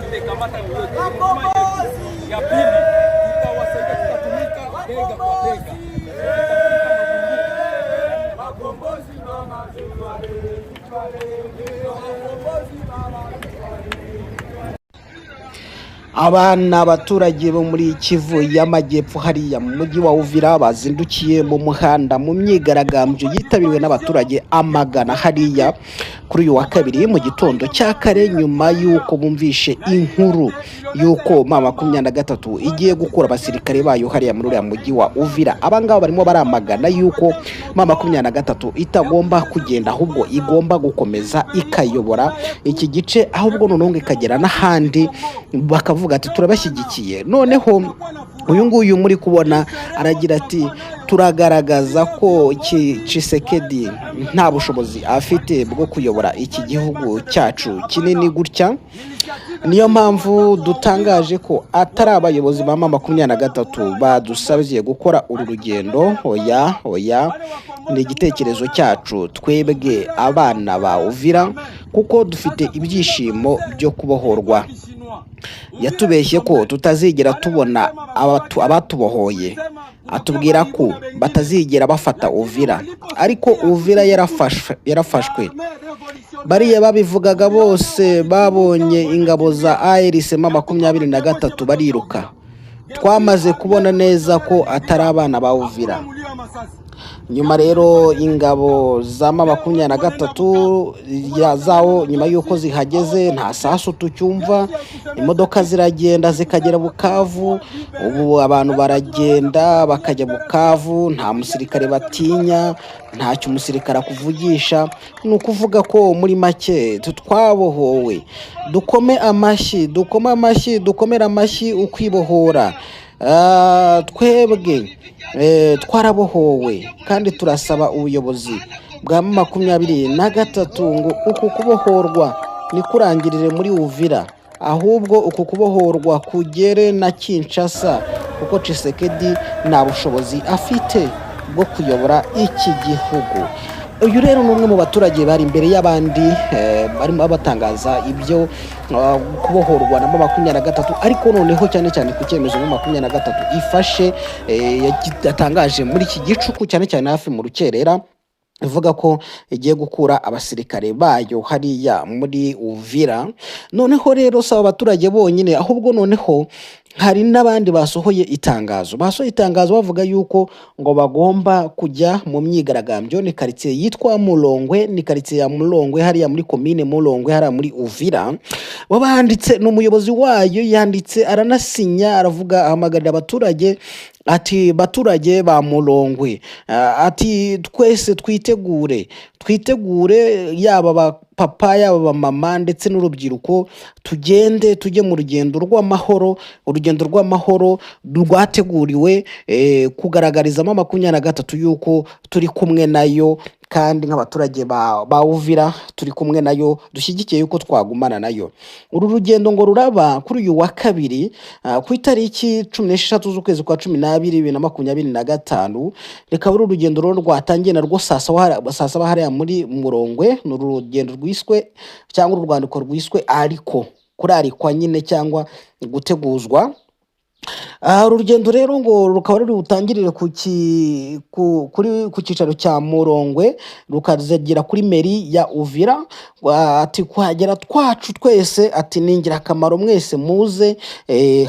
tumekamata yote. Ya pili tutawasaidia, tutatumika bega kwa bega. Abana abaturage bo muri Kivu y'Amajyepfo hariya mu mujyi wa Uvira bazindukiye mu muhanda mu myigaragambyo yitabiriwe n'abaturage amagana hariya kuri uyu wa kabiri mu gitondo cya kare, nyuma y'uko bumvishe inkuru y'uko M23 igiye gukura abasirikare bayo hariya muri uriya mujyi wa Uvira. Abangaba barimo baramagana y'uko M23 itagomba kugenda, ahubwo igomba gukomeza ikayobora iki gice, ahubwo noneho ikagera n'ahandi bakavuga ati turabashyigikiye. Noneho uyu nguyu muri kubona aragira ati turagaragaza ko Tshisekedi nta bushobozi afite bwo kuyobora iki gihugu cyacu kinini gutya, niyo mpamvu dutangaje ko atari abayobozi ba M23 badusabye gukora uru rugendo. Oya ni igitekerezo cyacu twebwe abana ba Uvira, kuko dufite ibyishimo byo kubohorwa. Yatubeshye ko tutazigera tubona abatubohoye, atubwira ko batazigera bafata Uvira, ariko Uvira yarafashwe. Bariya babivugaga bose babonye ingabo za ARC M23 bariruka. Twamaze kubona neza ko atari abana ba Uvira. Nyuma rero ingabo za M23 zawo nyuma yuko zihageze nta sasu tucyumva, imodoka ziragenda zikagera Bukavu. Ubu abantu baragenda bakajya Bukavu, nta musirikare batinya, ntacyo umusirikare akuvugisha. Ni ukuvuga ko muri make twabohowe. Dukome amashyi, dukomera amashyi ukwibohora. Twebwe twarabohowe, kandi turasaba ubuyobozi bwa M23 ngo uku kubohorwa nikurangirire muri Uvira, ahubwo uku kubohorwa kugere na Kinshasa, kuko Tshisekedi nta bushobozi afite bwo kuyobora iki gihugu. Uyu rero ni umwe mu baturage bari imbere y'abandi barimo batangaza ibyo kubohorwa na M23, ariko noneho cyane cyane ku cyemezo M23 ifashe yatangaje muri iki gicuku, cyane cyane hafi mu rukerera, ivuga ko igiye gukura abasirikare bayo hariya muri Uvira. Noneho rero saba abaturage bonyine, ahubwo noneho hari n'abandi basohoye itangazo bavuga yuko ngo bagomba kujya mu myigaragambyo. Ni quartier yitwa Mulongwe, ni quartier ya Mulongwe hariya muri commune Mulongwe hariya muri Uvira. Babanditse n'umuyobozi wayo, yanditse aranasinya, aravuga ahamagarira abaturage ati baturage ba Mulongwe, ati twese twitegure, yaba ba papa yaba ba mama ndetse n'urubyiruko, tugende tujye mu rugendo rw'amahoro rwateguriwe kugaragariza M23 yuko turi kumwe nayo, kandi nk'abaturage ba Uvira turi kumwe nayo, dushyigikiye yuko twagumana nayo. Uru rugendo ngo ruraba kuri uyu wa kabiri ku itariki 16 z'ukwezi kwa 12 2025. Reka uru rugendo rwatangiye narwo saa saba hariya muri Mulongwe. Ni urugendo rwiswe cyangwa urwandiko rwiswe ariko kurarikwa nyine cyangwa guteguzwa. Urugendo rero ngo rukaba ruri butangirire ku cyicaro cya Mulongwe, rukazagera kuri meri ya Uvira. Ati kuhagera twacu twese ati ningira akamaro, mwese muze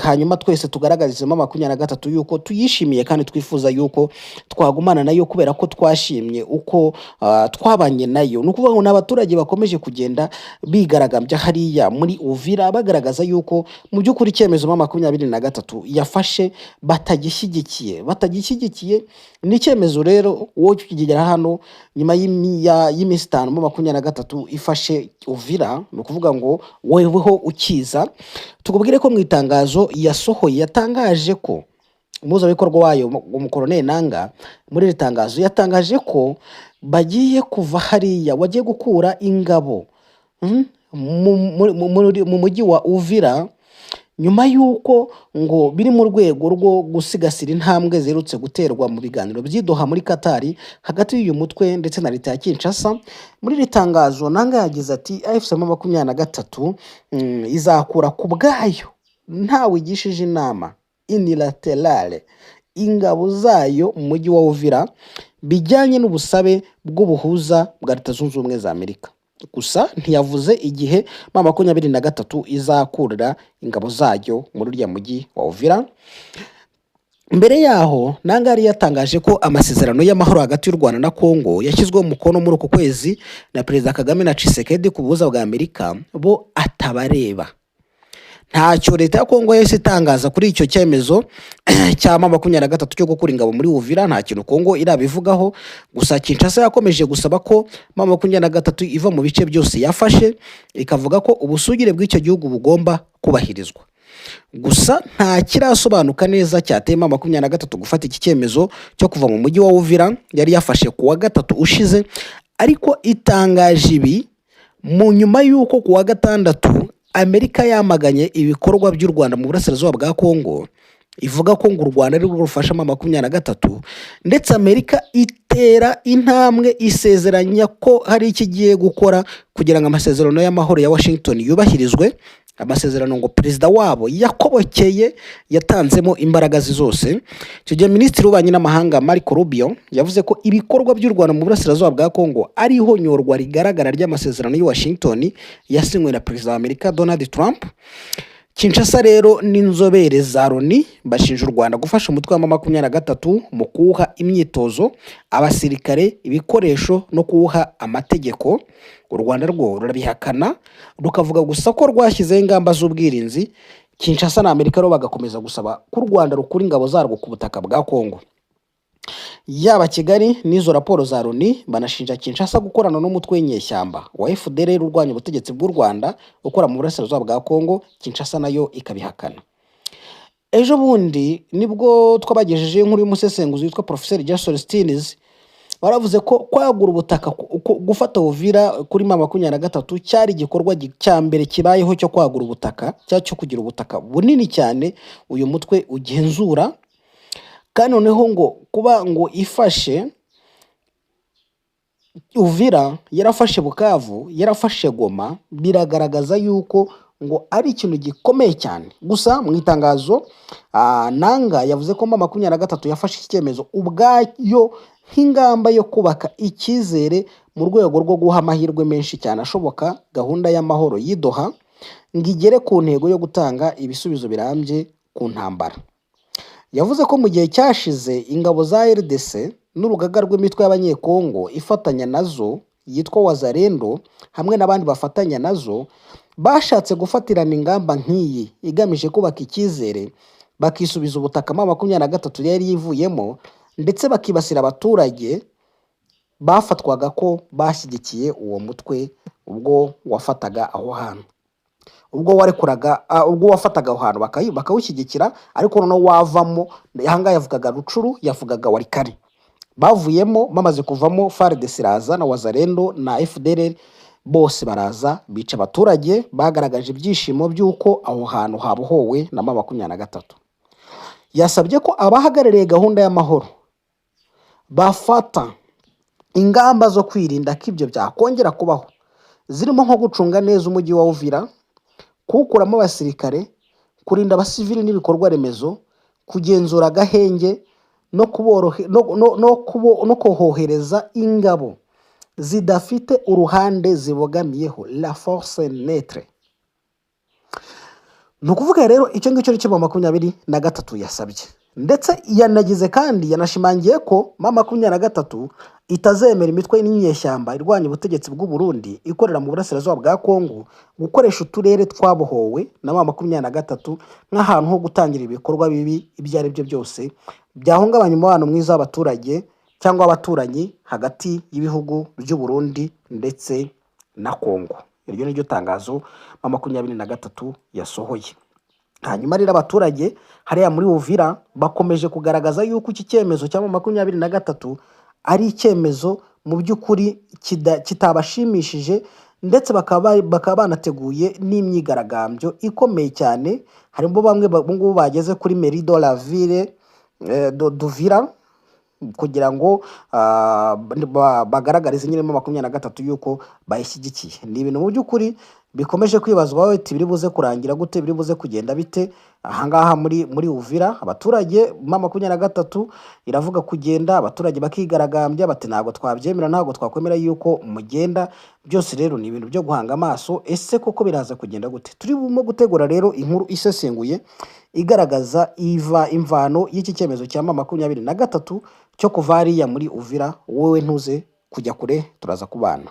hanyuma twese tugaragarize M23 yuko tuyishimiye kandi twifuza yuko twagumana nayo, kubera ko twashimye uko twabanye nayo. Ni ukuvuga ngo n'abaturage bakomeje kugenda bigaragambya hariya muri Uvira, bagaragaza yuko mu by'ukuri icyemezo M23 yafashe batagishyigikiye. Ni icyemezo rero wowe ukigera hano nyuma y'iminsi 5 M23 ifashe Uvira, ni ukuvuga ngo weweho ukiza. Tukubwire ko mu itangazo yasohoye yatangaje ko umuhuzabikorwa wayo umukoloneli Nanga, muri iri tangazo yatangaje ko bagiye kuva hariya, wagiye gukura ingabo mu mujyi wa Uvira, nyuma y'uko ngo biri mu rwego rwo gusigasira intambwe zerutse guterwa mu biganiro by'idoha muri Katari hagati y'uyu mutwe ndetse na leta ya Kinshasa. Muri iri tangazo Nanga yagize ati AFC-M23 izakura ku bwayo ntawe igishije inama unilaterale ingabo zayo mu mujyi wa Uvira bijyanye n'ubusabe bw'ubuhuza bwa Leta Zunze Ubumwe za Amerika. Gusa ntiyavuze igihe M23 izakurira ingabo zayo muri uriya mujyi wa Uvira. Mbere yaho Nanga yari yatangaje ko amasezerano y'amahoro hagati y'u Rwanda na Kongo yashyizweho umukono muri uku kwezi na Perezida Kagame na Tshisekedi ku buhuza bwa Amerika bo atabareba. Ntacyo leta ya Kongo yahise itangaza kuri icyo cyemezo cya M23 cyo gukura ingabo muri Uvira. Nta kintu Kongo irabivugaho. Gusa Kinshasa yakomeje gusaba ko M23 iva mu bice byose yafashe, ikavuga ko ubusugire bw'icyo gihugu bugomba kubahirizwa. Gusa nta kirasobanuka neza cyateye M23 gufata iki cyemezo cyo kuva mu mujyi wa Uvira yari yafashe ku wa gatatu ushize, ariko itangaje ibi mu nyuma y'uko ku wa gatandatu Amerika yamaganye ibikorwa by'u Rwanda mu burasirazuba bwa Kongo, ivuga ko ngo u Rwanda ari rwo rufasha M23, ndetse Amerika itera intambwe isezeranya ko hari ikigiye gukora kugira ngo amasezerano y'amahoro ya Washington yubahirizwe. Amasezerano ngo perezida wabo yakobokeye yatanzemo imbaraga zose. Icyo gihe Minisitiri w'Ububanyi n'Amahanga Marco Rubio yavuze ko ibikorwa by'u Rwanda mu burasirazuba bwa Kongo ari ihonyorwa rigaragara ry'amasezerano ya Washington yasinywe na Perezida wa Amerika Donald Trump. Kinshasa rero n'inzobere za Loni bashinja u Rwanda gufasha umutwe wa M23 mu kuwuha imyitozo, abasirikare, ibikoresho no kuwuha amategeko. U Rwanda rwo rurabihakana rukavuga gusa ko rwashyizeho ingamba z'ubwirinzi. Kinshasa na Amerika rero bagakomeza gusaba ko u Rwanda rukura ingabo zarwo ku butaka bwa Kongo. Yaba Kigali n'izo raporo za Loni banashinja Kinshasa gukorana n'umutwe w'inyeshyamba wa FDLR urwanya ubutegetsi bw'u Rwanda ukora mu burasirazuba bwa Kongo. Kinshasa nayo ikabihakana. Ejo bundi nibwo twabagejeje inkuru y'umusesenguzi witwa Professor Jason Stines, baravuze ko kwagura ubutaka gufata Uvira kuri M23 cyari igikorwa cya mbere kibayeho cyo kwagura ubutaka, cyo kugira ubutaka bunini cyane uyu mutwe ugenzura. Kandi noneho ngo kuba ngo ifashe Uvira, yarafashe Bukavu, yarafashe Goma, biragaragaza yuko ngo ari ikintu gikomeye cyane. Gusa mu itangazo Nanga yavuze ko M23 yafashe icyemezo ubwayo nk'ingamba yo kubaka icyizere mu rwego rwo guha amahirwe menshi cyane ashoboka gahunda y'amahoro y'Idoha ngo igere ku ntego yo gutanga ibisubizo birambye ku ntambara. Yavuze ko mu gihe cyashize ingabo za RDC n'urugaga rw'imitwe y'abanyekongo ifatanya nazo yitwa Wazalendo hamwe n'abandi bafatanya nazo bashatse gufatirana ingamba nk'iyi igamije kubaka icyizere, bakisubiza ubutaka M23 yari yivuyemo, ndetse bakibasira abaturage bafatwaga ko bashyigikiye uwo mutwe ubwo wafataga aho hantu. Ubwo wafataga aho hantu bakawushyigikira, ariko noneho wavamo, yahanga yavugaga Rucuru, yavugaga Warikari. Bavuyemo, bamaze kuvamo FARDC iraza na Wazalendo na FDLR bose baraza bica abaturage, bagaragaje ibyishimo by'uko aho hantu habohowe na M23. Yasabye ko abahagarariye gahunda y'amahoro bafata ingamba zo kwirinda ko ibyo byakongera kubaho, zirimo nko gucunga neza umujyi wa Uvira, kuwukuramo abasirikare, kurinda abasivili n'ibikorwa remezo, kugenzura agahenge no kohohereza ingabo zidafite uruhande zibogamiyeho, la force neutre. Nukuvuga rero icyo ngicyo cyo M23 yasabye, ndetse yanagize kandi yanashimangiye ko M23 itazemera imitwe n'inyeshyamba irwanya ubutegetsi bw'u Burundi ikorera mu burasirazuba bwa Kongo gukoresha uturere twabohowe na M23 nk'ahantu ho gutangira ibikorwa bibi ibyo ari byo byose byahungabanya umubano mwiza w'abaturage cyangwa abaturanyi hagati y'ibihugu by'u Burundi ndetse na Kongo. Iryo ni ryo tangazo M23 yasohoye. Hanyuma rero abaturage hariya muri Uvira bakomeje kugaragaza yuko iki cyemezo cya M23 ari icyemezo mu by'ukuri kitabashimishije, ndetse bakaba banateguye n'imyigaragambyo ikomeye cyane. Harimo bamwe ngubu bageze kuri Mairie de la Ville d'Uvira kugira ngo bagaragarize nyine 23 yuko bayishyigikiye. Ni ibintu mu by'ukuri bikomeje kwibazwaho ati biri buze kurangira gute, biri buze kugenda bite. Ahangaha muri Uvira abaturage 23 iravuga kugenda, abaturage bakigaragambya bati ntabwo twabyemera, ntabwo twakwemera yuko mugenda. Byose rero ni ibintu byo guhanga amaso, ese koko biraza kugenda gute? Turi bumo gutegura rero inkuru isesenguye igaragaza imvano y'iki cyemezo cya 23 cyo kuva hariya muri Uvira. Wowe ntuze kujya kure, turaza kubana.